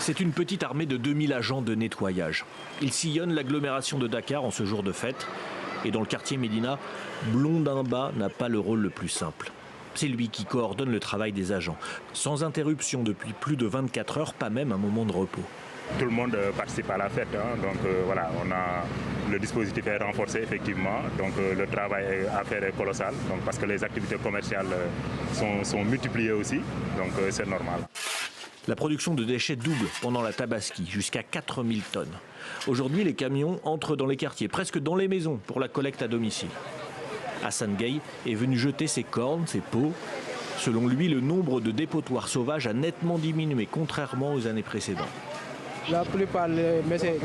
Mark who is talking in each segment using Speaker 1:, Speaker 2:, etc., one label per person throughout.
Speaker 1: C'est une petite armée de 2000 agents de nettoyage. Ils sillonnent l'agglomération de Dakar en ce jour de fête. Et dans le quartier Médina, Blondin-Bas n'a pas le rôle le plus simple. C'est lui qui coordonne le travail des agents. Sans interruption depuis plus de 24 heures, pas même un moment de repos.
Speaker 2: Tout le monde participe à la fête, hein. Donc voilà, le dispositif est renforcé effectivement, donc le travail à faire est colossal, donc, parce que les activités commerciales sont multipliées aussi, donc c'est normal.
Speaker 1: La production de déchets double pendant la Tabaski, jusqu'à 4000 tonnes. Aujourd'hui, les camions entrent dans les quartiers, presque dans les maisons, pour la collecte à domicile. Hassan Gueye est venu jeter ses cornes, ses pots. Selon lui, le nombre de dépotoirs sauvages a nettement diminué, contrairement aux années précédentes.
Speaker 3: La plupart mettaient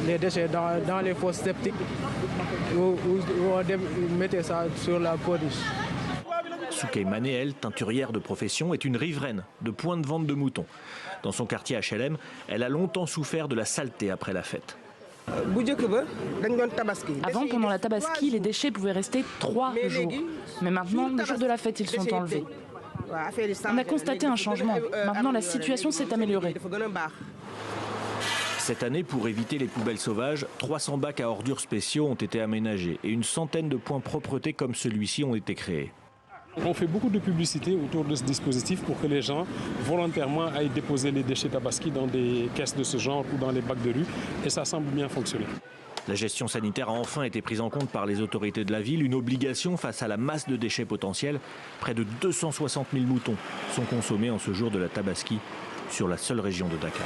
Speaker 3: les déchets dans les fosses septiques ou on mettait ça sur la police.
Speaker 1: Soukey Manéel, teinturière de profession, est une riveraine de point de vente de moutons. Dans son quartier HLM, elle a longtemps souffert de la saleté après la fête.
Speaker 4: Avant, pendant la Tabaski, les déchets pouvaient rester 3 jours. Mais maintenant, le jour de la fête, ils sont enlevés. On a constaté un changement. Maintenant, la situation s'est améliorée.
Speaker 1: Cette année, pour éviter les poubelles sauvages, 300 bacs à ordures spéciaux ont été aménagés et une centaine de points propreté comme celui-ci ont été créés.
Speaker 5: On fait beaucoup de publicité autour de ce dispositif pour que les gens volontairement aillent déposer les déchets Tabaski dans des caisses de ce genre ou dans les bacs de rue et ça semble bien fonctionner.
Speaker 1: La gestion sanitaire a enfin été prise en compte par les autorités de la ville, une obligation face à la masse de déchets potentiels. Près de 260 000 moutons sont consommés en ce jour de la Tabaski sur la seule région de Dakar.